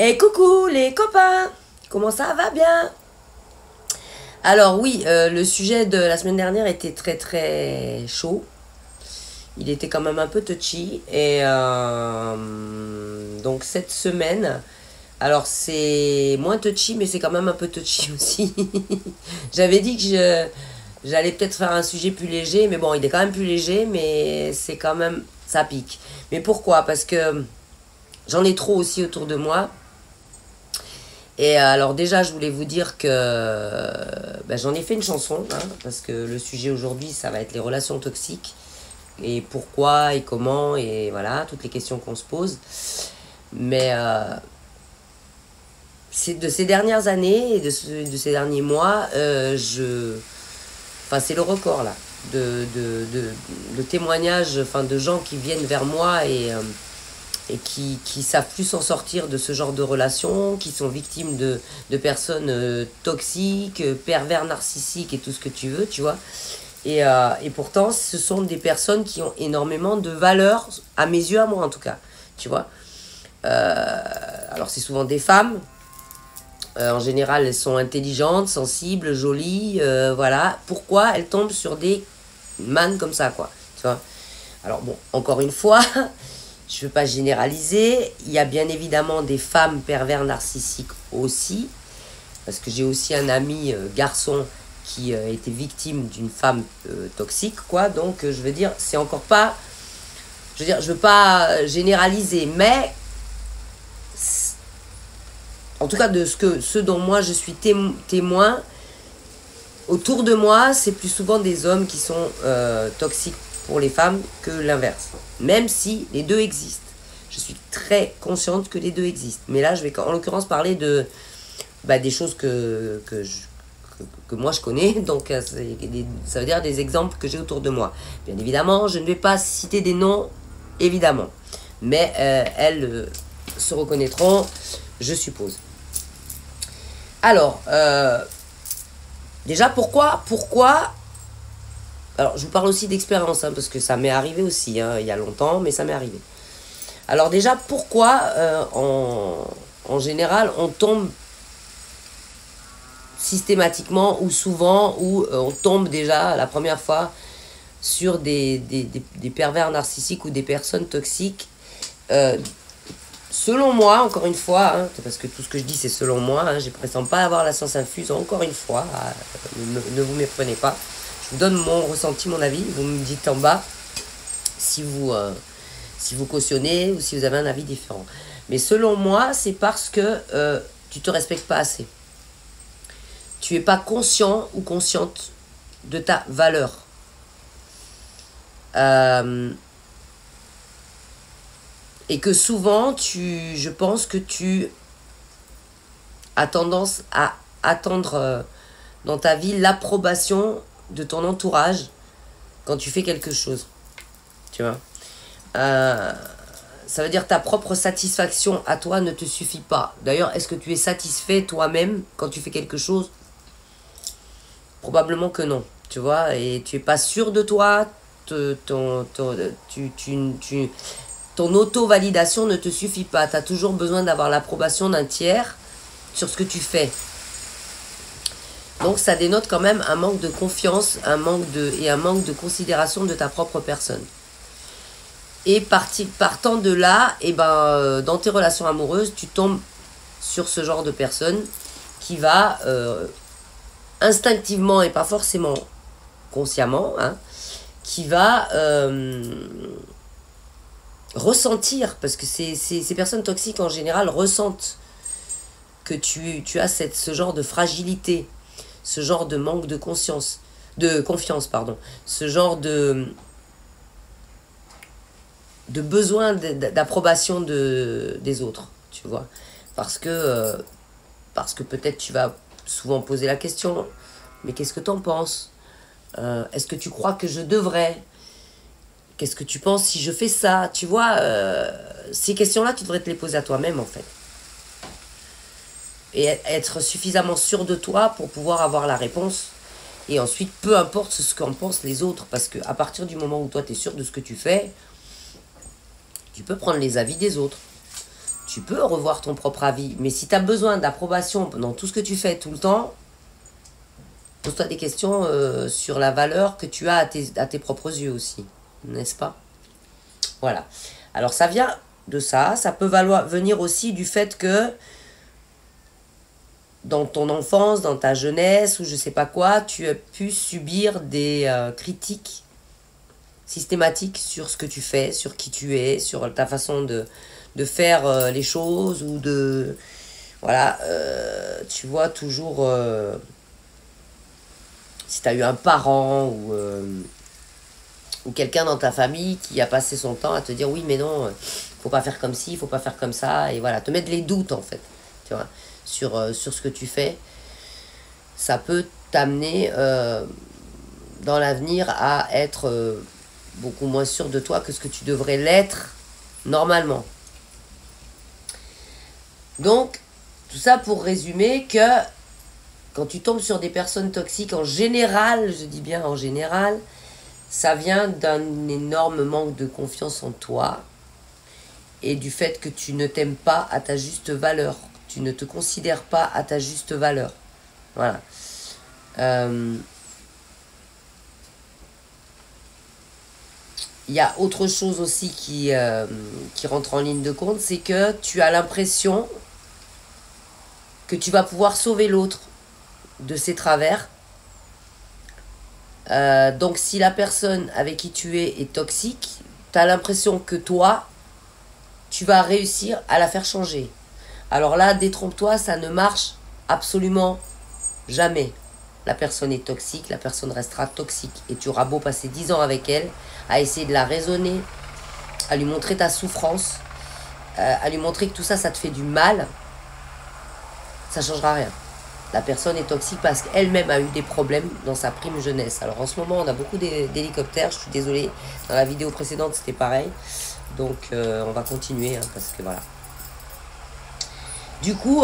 Et coucou les copains, comment ça va bien? Alors oui, le sujet de la semaine dernière était très très chaud. Il était quand même un peu touchy. Et donc cette semaine, alors c'est moins touchy, mais c'est quand même un peu touchy aussi. J'avais dit que j'allais peut-être faire un sujet plus léger, mais bon, il est quand même plus léger, mais c'est quand même, ça pique. Mais pourquoi? Parce que j'en ai trop aussi autour de moi. Et alors déjà, je voulais vous dire que j'en ai fait une chanson, hein, parce que le sujet aujourd'hui, ça va être les relations toxiques, et pourquoi, et comment, et voilà, toutes les questions qu'on se pose. Mais c'est de ces dernières années, et de ces derniers mois, enfin, c'est le record, là, de témoignages, enfin, de gens qui viennent vers moi et qui savent plus s'en sortir de ce genre de relations, qui sont victimes de personnes toxiques, pervers narcissiques et tout ce que tu veux, tu vois. Et pourtant, ce sont des personnes qui ont énormément de valeur, à mes yeux, à moi en tout cas, tu vois. Alors c'est souvent des femmes, en général elles sont intelligentes, sensibles, jolies, voilà. Pourquoi elles tombent sur des mannes comme ça, quoi, tu vois. Alors bon, encore une fois... Je ne veux pas généraliser. Il y a bien évidemment des femmes pervers narcissiques aussi. Parce que j'ai aussi un ami garçon qui était victime d'une femme toxique, quoi. Donc, je veux dire, c'est encore pas... Je veux dire, je veux pas généraliser. Mais, en tout cas, de ce dont moi je suis témoin, autour de moi, c'est plus souvent des hommes qui sont toxiques pour les femmes que l'inverse. Même si les deux existent. Je suis très consciente que les deux existent. Mais là, je vais en l'occurrence parler de des choses que moi je connais. Donc, ça veut dire des exemples que j'ai autour de moi. Bien évidemment, je ne vais pas citer des noms, évidemment. Mais elles se reconnaîtront, je suppose. Alors, déjà, pourquoi alors, je vous parle aussi d'expérience, hein, parce que ça m'est arrivé aussi, hein, il y a longtemps, mais ça m'est arrivé. Alors déjà, pourquoi, en général, on tombe systématiquement ou souvent, ou on tombe déjà la première fois sur des pervers narcissiques ou des personnes toxiques. Selon moi, encore une fois, hein, parce que tout ce que je dis c'est selon moi, hein, je ne prétends pas avoir la science infuse, encore une fois, ne vous méprenez pas. Je vous donne mon ressenti, mon avis. Vous me dites en bas si vous cautionnez ou si vous avez un avis différent. Mais selon moi, c'est parce que tu ne te respectes pas assez. Tu n'es pas conscient ou consciente de ta valeur. Et que souvent, je pense que tu as tendance à attendre dans ta vie l'approbation de ton entourage quand tu fais quelque chose, tu vois. Ça veut dire ta propre satisfaction à toi ne te suffit pas. D'ailleurs, est-ce que tu es satisfait toi-même quand tu fais quelque chose? Probablement que non, tu vois. Et tu es pas sûr de toi, ton auto-validation ne te suffit pas. Tu as toujours besoin d'avoir l'approbation d'un tiers sur ce que tu fais. Donc ça dénote quand même un manque de confiance, un manque de considération de ta propre personne. Et partant de là, dans tes relations amoureuses, tu tombes sur ce genre de personne qui va instinctivement et pas forcément consciemment, hein, qui va ressentir, parce que ces personnes toxiques en général ressentent que tu as ce genre de fragilité, ce genre de manque de confiance, ce genre de besoin d'approbation des autres, tu vois. Parce que peut-être tu vas souvent poser la question, mais qu'est-ce que t'en penses? Est-ce que tu crois que je devrais? Qu'est-ce que tu penses si je fais ça? Tu vois, ces questions-là, tu devrais te les poser à toi-même, en fait. Et être suffisamment sûr de toi pour pouvoir avoir la réponse. Et ensuite, peu importe ce qu'en pensent les autres. Parce qu'à partir du moment où toi, tu es sûr de ce que tu fais, tu peux prendre les avis des autres. tu peux revoir ton propre avis. Mais si tu as besoin d'approbation dans tout ce que tu fais tout le temps, pose-toi des questions sur la valeur que tu as à tes propres yeux aussi, n'est-ce pas? Voilà. Alors ça vient de ça. Ça peut venir aussi du fait que dans ton enfance, dans ta jeunesse ou je sais pas quoi, tu as pu subir des critiques systématiques sur ce que tu fais, sur qui tu es, sur ta façon de faire les choses ou de... Voilà, tu vois toujours... si tu as eu un parent ou quelqu'un dans ta famille qui a passé son temps à te dire oui mais non, faut pas faire comme ci, faut pas faire comme ça, et voilà, te mettre les doutes en fait, tu vois, sur ce que tu fais, ça peut t'amener dans l'avenir à être beaucoup moins sûr de toi que ce que tu devrais l'être normalement. Donc, tout ça pour résumer que quand tu tombes sur des personnes toxiques, en général, je dis bien en général, ça vient d'un énorme manque de confiance en toi et du fait que tu ne t'aimes pas à ta juste valeur. Tu ne te considères pas à ta juste valeur. Voilà. Il y a autre chose aussi qui rentre en ligne de compte, c'est que tu as l'impression que tu vas pouvoir sauver l'autre de ses travers. Donc si la personne avec qui tu es est toxique, tu as l'impression que toi, tu vas réussir à la faire changer. Alors là, détrompe-toi, ça ne marche absolument jamais. La personne est toxique, la personne restera toxique. Et tu auras beau passer 10 ans avec elle, à essayer de la raisonner, à lui montrer ta souffrance, à lui montrer que tout ça, ça te fait du mal, ça ne changera rien. La personne est toxique parce qu'elle-même a eu des problèmes dans sa prime jeunesse. Alors en ce moment, on a beaucoup d'hélicoptères. Je suis désolée, dans la vidéo précédente, c'était pareil. Donc on va continuer, hein, parce que voilà. Du coup,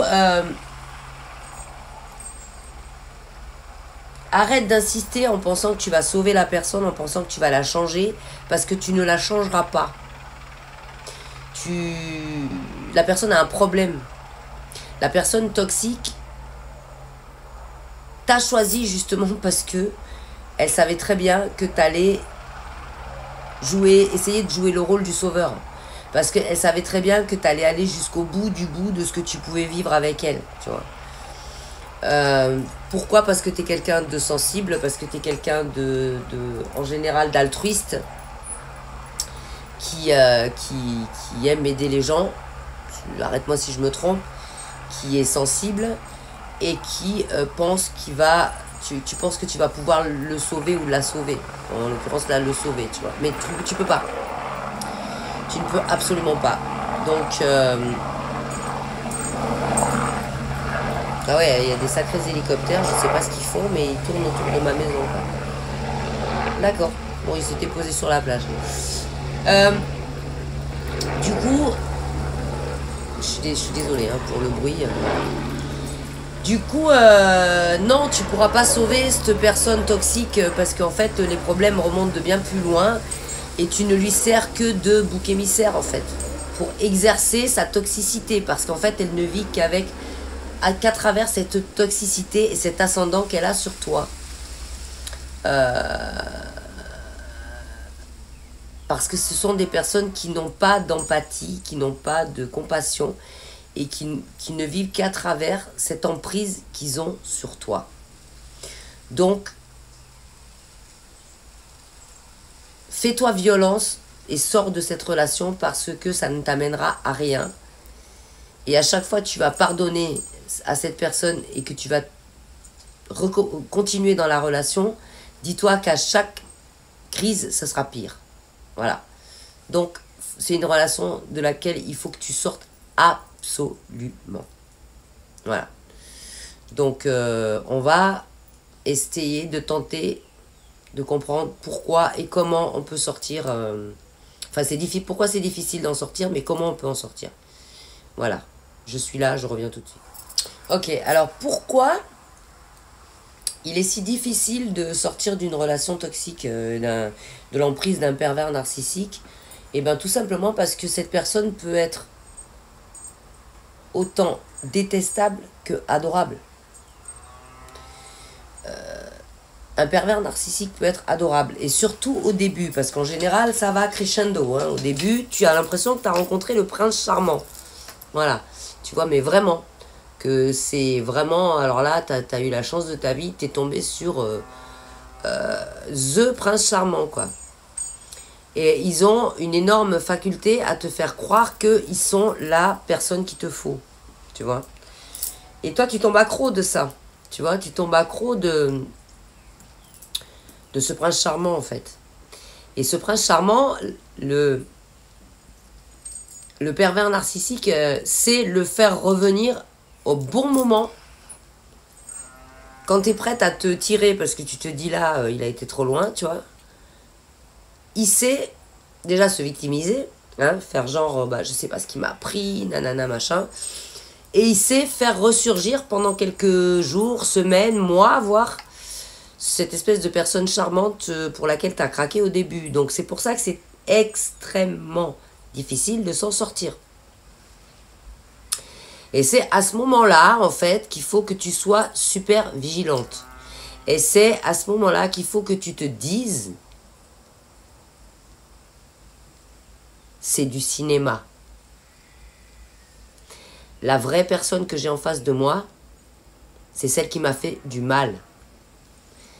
arrête d'insister en pensant que tu vas sauver la personne, en pensant que tu vas la changer, parce que tu ne la changeras pas. La personne a un problème. La personne toxique t'a choisi justement parce que elle savait très bien que tu allais essayer de jouer le rôle du sauveur. Parce qu'elle savait très bien que tu allais aller jusqu'au bout de ce que tu pouvais vivre avec elle, tu vois. Pourquoi? Parce que tu es quelqu'un de sensible, parce que tu es quelqu'un en général d'altruiste, qui aime aider les gens, arrête-moi si je me trompe, qui est sensible et qui pense qu'il va... Tu penses que tu vas pouvoir le sauver ou la sauver. En l'occurrence, là, le sauver, tu vois. Mais tu peux pas. Tu ne peux absolument pas. Donc... Ah ouais, il y a des sacrés hélicoptères, je sais pas ce qu'ils font, mais ils tournent autour de ma maison. D'accord. Bon, ils s'étaient posés sur la plage. Du coup, je suis désolée hein, pour le bruit. Du coup, non, tu pourras pas sauver cette personne toxique parce qu'en fait, les problèmes remontent de bien plus loin et tu ne lui sers que de bouc émissaire en fait pour exercer sa toxicité parce qu'en fait, elle ne vit qu'à travers cette toxicité et cet ascendant qu'elle a sur toi. Parce que ce sont des personnes qui n'ont pas d'empathie, qui n'ont pas de compassion et qui ne vivent qu'à travers cette emprise qu'ils ont sur toi. Donc, fais-toi violence et sors de cette relation parce que ça ne t'amènera à rien. Et à chaque fois que tu vas pardonner à cette personne et que tu vas continuer dans la relation, dis-toi qu'à chaque crise, ce sera pire. Voilà. Donc, c'est une relation de laquelle il faut que tu sortes absolument. Voilà. Donc, on va essayer de tenter de comprendre pourquoi et comment on peut sortir. Enfin, c'est difficile. Pourquoi c'est difficile d'en sortir, mais comment on peut en sortir. Voilà. Je suis là, je reviens tout de suite. Ok, alors pourquoi il est si difficile de sortir d'une relation toxique, de l'emprise d'un pervers narcissique? Eh bien, tout simplement parce que cette personne peut être autant détestable que adorable. Un pervers narcissique peut être adorable, et surtout au début, parce qu'en général, ça va crescendo. Hein. Au début, tu as l'impression que tu as rencontré le prince charmant. Voilà, tu vois, mais vraiment, que c'est vraiment... Alors là, tu as eu la chance de ta vie, tu es tombé sur the prince charmant, quoi. Et ils ont une énorme faculté à te faire croire qu'ils sont la personne qu'il te faut, tu vois. Et toi, tu tombes accro de ça, tu vois, tu tombes accro de ce prince charmant, en fait. Et ce prince charmant, le pervers narcissique, c'est le faire revenir au bon moment, quand tu es prête à te tirer, parce que tu te dis là, il a été trop loin, tu vois. Il sait déjà se victimiser, hein, faire genre, bah, je sais pas ce qui m'a pris, nanana, machin. Et il sait faire ressurgir pendant quelques jours, semaines, mois, voire cette espèce de personne charmante pour laquelle tu as craqué au début. Donc c'est pour ça que c'est extrêmement difficile de s'en sortir. Et c'est à ce moment-là, en fait, qu'il faut que tu sois super vigilante. Et c'est à ce moment-là qu'il faut que tu te dises, c'est du cinéma. La vraie personne que j'ai en face de moi, c'est celle qui m'a fait du mal.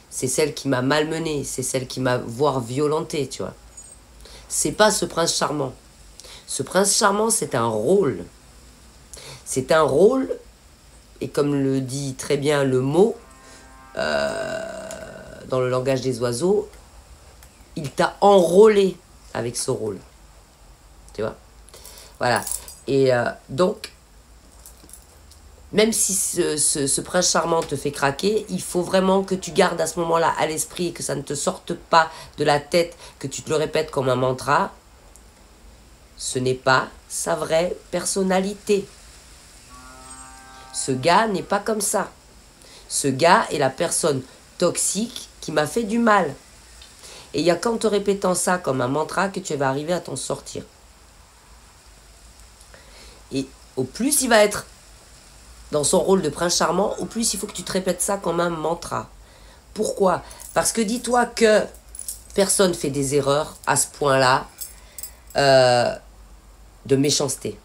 C'est celle qui m'a malmené, c'est celle qui m'a voire violenté, tu vois. C'est pas ce prince charmant. Ce prince charmant, c'est un rôle. C'est un rôle, et comme le dit très bien le mot, dans le langage des oiseaux, il t'a enrôlé avec ce rôle. Tu vois? Voilà. Et donc, même si ce prince charmant te fait craquer, il faut vraiment que tu gardes à ce moment-là à l'esprit et que ça ne te sorte pas de la tête, que tu te le répètes comme un mantra. Ce n'est pas sa vraie personnalité. Ce gars n'est pas comme ça. Ce gars est la personne toxique qui m'a fait du mal. Et il n'y a qu'en te répétant ça comme un mantra que tu vas arriver à t'en sortir. Et au plus il va être dans son rôle de prince charmant, au plus il faut que tu te répètes ça comme un mantra. Pourquoi? Parce que dis-toi que personne fait des erreurs à ce point-là de méchanceté.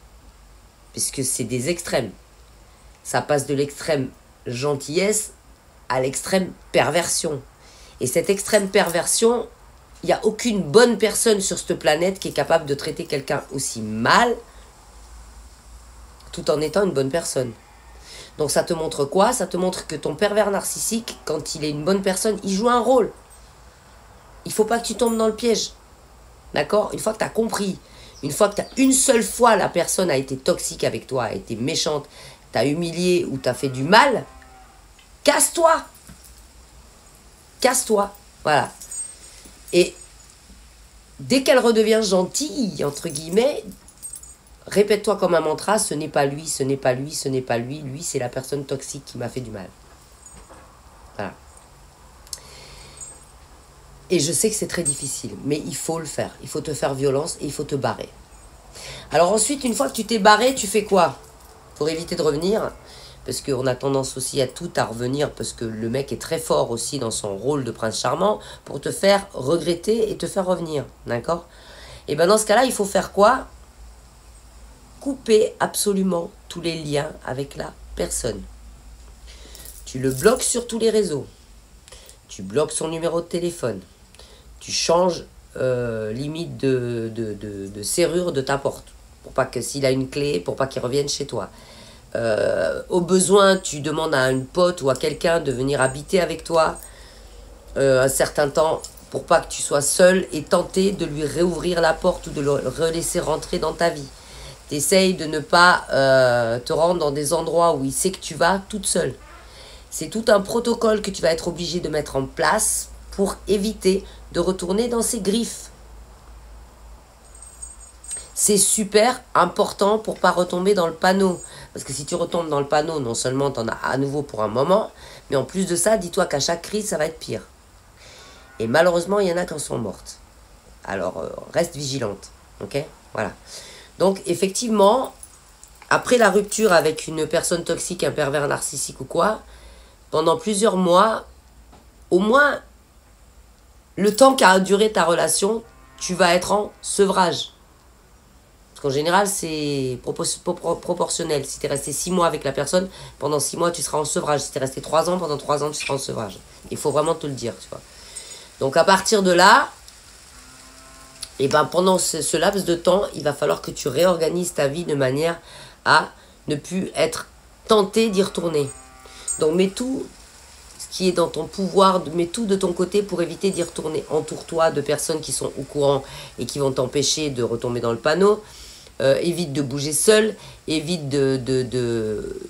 Puisque c'est des extrêmes. Ça passe de l'extrême gentillesse à l'extrême perversion. Et cette extrême perversion, il n'y a aucune bonne personne sur cette planète qui est capable de traiter quelqu'un aussi mal tout en étant une bonne personne. Donc ça te montre quoi? Ça te montre que ton pervers narcissique, quand il est une bonne personne, il joue un rôle. Il ne faut pas que tu tombes dans le piège. D'accord? Une fois que tu as compris, une fois que tu as une seule fois la personne a été toxique avec toi, a été méchante, t'a humilié ou t'a fait du mal, casse-toi. Casse-toi. Voilà. Et dès qu'elle redevient gentille, entre guillemets, répète-toi comme un mantra, ce n'est pas lui, ce n'est pas lui, ce n'est pas lui, lui c'est la personne toxique qui m'a fait du mal. Voilà. Et je sais que c'est très difficile, mais il faut le faire. Il faut te faire violence et il faut te barrer. Alors ensuite, une fois que tu t'es barré, tu fais quoi? Pour éviter de revenir, parce qu'on a tendance aussi à tout à revenir, parce que le mec est très fort aussi dans son rôle de prince charmant, pour te faire regretter et te faire revenir. D'accord? Et bien dans ce cas-là, il faut faire quoi? Couper absolument tous les liens avec la personne. Tu le bloques sur tous les réseaux. Tu bloques son numéro de téléphone. Tu changes limite de serrure de ta porte. Pour pas que s'il a une clé, pour pas qu'il revienne chez toi. Au besoin, tu demandes à une pote ou à quelqu'un de venir habiter avec toi un certain temps pour pas que tu sois seul et tenter de lui réouvrir la porte ou de le relaisser rentrer dans ta vie. T'essayes de ne pas te rendre dans des endroits où il sait que tu vas toute seule. C'est tout un protocole que tu vas être obligé de mettre en place pour éviter de retourner dans ses griffes. C'est super important pour pas retomber dans le panneau. Parce que si tu retombes dans le panneau, non seulement tu en as à nouveau pour un moment, mais en plus de ça, dis-toi qu'à chaque crise, ça va être pire. Et malheureusement, il y en a qui en sont mortes. Alors, reste vigilante. Ok? Voilà. Donc, effectivement, après la rupture avec une personne toxique, un pervers narcissique ou quoi, pendant plusieurs mois, au moins le temps qu'a duré ta relation, tu vas être en sevrage. Parce qu'en général, c'est proportionnel. Si tu es resté 6 mois avec la personne, pendant 6 mois, tu seras en sevrage. Si tu es resté 3 ans, pendant 3 ans, tu seras en sevrage. Il faut vraiment te le dire, tu vois. Donc à partir de là, et ben pendant ce laps de temps, il va falloir que tu réorganises ta vie de manière à ne plus être tenté d'y retourner. Donc mets tout ce qui est dans ton pouvoir, mets tout de ton côté pour éviter d'y retourner. Entoure-toi de personnes qui sont au courant et qui vont t'empêcher de retomber dans le panneau. Évite de bouger seul, évite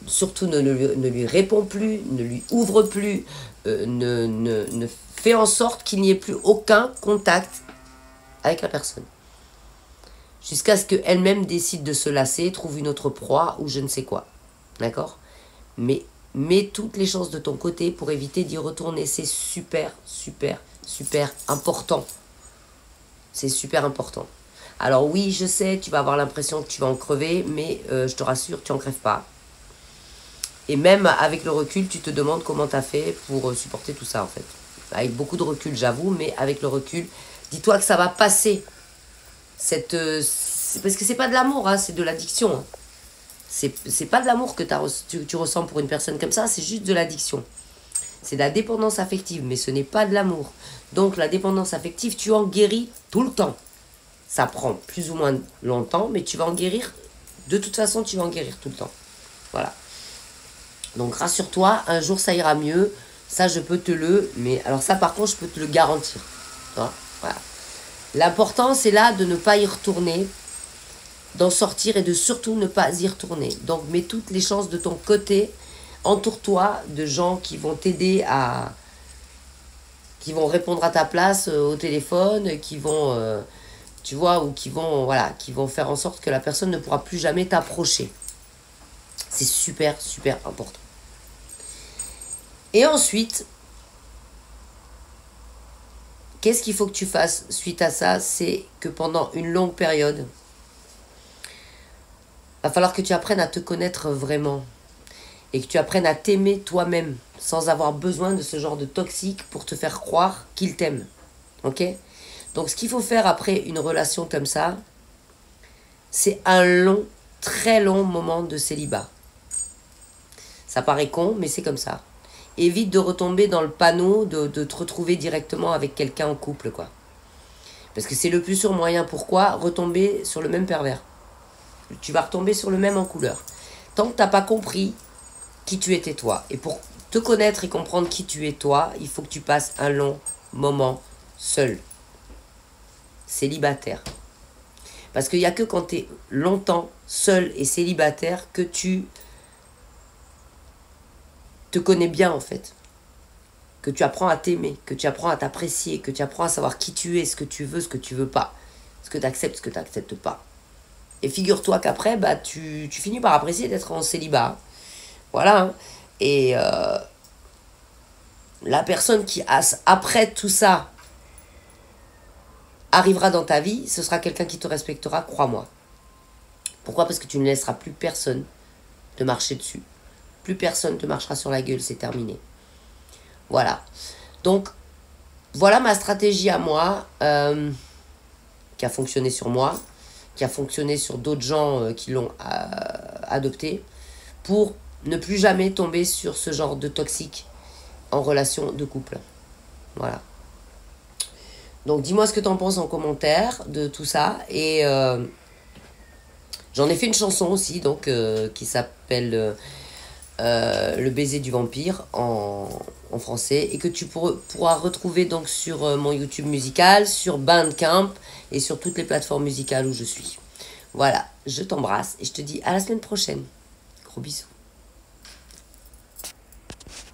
surtout ne lui réponds plus, ne lui ouvre plus, ne fais en sorte qu'il n'y ait plus aucun contact avec la personne. Jusqu'à ce qu'elle-même décide de se lasser, trouve une autre proie ou je ne sais quoi. D'accord? Mais mets toutes les chances de ton côté pour éviter d'y retourner. C'est super, super, super important. C'est super important. Alors oui, je sais, tu vas avoir l'impression que tu vas en crever, mais je te rassure, tu n'en crèves pas. Et même avec le recul, tu te demandes comment tu as fait pour supporter tout ça, en fait. Avec beaucoup de recul, j'avoue, mais avec le recul, dis-toi que ça va passer. Parce que c'est pas de l'amour, hein, c'est de l'addiction. Hein. C'est pas de l'amour que tu ressens pour une personne comme ça, c'est juste de l'addiction. C'est de la dépendance affective, mais ce n'est pas de l'amour. Donc la dépendance affective, tu en guéris tout le temps. Ça prend plus ou moins longtemps, mais tu vas en guérir. De toute façon, tu vas en guérir tout le temps. Voilà. Donc rassure-toi, un jour ça ira mieux. Ça, je peux te le... Mais alors ça, par contre, je peux te le garantir. Voilà. L'important, c'est là de ne pas y retourner, d'en sortir et de surtout ne pas y retourner. Donc, mets toutes les chances de ton côté. Entoure-toi de gens qui vont t'aider qui vont répondre à ta place au téléphone, qui vont... tu vois, ou qui vont faire en sorte que la personne ne pourra plus jamais t'approcher. C'est super, super important. Et ensuite, qu'est-ce qu'il faut que tu fasses suite à ça? C'est que pendant une longue période, va falloir que tu apprennes à te connaître vraiment. Et que tu apprennes à t'aimer toi-même, sans avoir besoin de ce genre de toxique pour te faire croire qu'il t'aime. Ok? Donc ce qu'il faut faire après une relation comme ça, c'est un long, très long moment de célibat. Ça paraît con, mais c'est comme ça. Évite de retomber dans le panneau, de te retrouver directement avec quelqu'un en couple, quoi. Parce que c'est le plus sûr moyen. Pourquoi? Retomber sur le même pervers. Tu vas retomber sur le même en couleur. Tant que tu n'as pas compris qui tu étais toi. Et pour te connaître et comprendre qui tu es toi, il faut que tu passes un long moment seul. Célibataire. Parce qu'il n'y a que quand tu es longtemps seul et célibataire que tu te connais bien en fait. Que tu apprends à t'aimer, que tu apprends à t'apprécier, que tu apprends à savoir qui tu es, ce que tu veux, ce que tu veux pas. Ce que tu acceptes, ce que tu n'acceptes pas. Et figure-toi qu'après, bah, tu finis par apprécier d'être en célibat. Voilà. Hein. Et la personne qui, après tout ça, arrivera dans ta vie, ce sera quelqu'un qui te respectera, crois-moi. Pourquoi? Parce que tu ne laisseras plus personne te marcher dessus. Plus personne te marchera sur la gueule, c'est terminé. Voilà. Donc, voilà ma stratégie à moi, qui a fonctionné sur moi, qui a fonctionné sur d'autres gens qui l'ont adopté, pour ne plus jamais tomber sur ce genre de toxique en relation de couple. Voilà. Donc dis-moi ce que tu en penses en commentaire de tout ça. Et j'en ai fait une chanson aussi, donc qui s'appelle Le baiser du vampire en français, et que tu pourras retrouver donc sur mon YouTube musical, sur Bandcamp et sur toutes les plateformes musicales où je suis. Voilà, je t'embrasse et je te dis à la semaine prochaine. Gros bisous.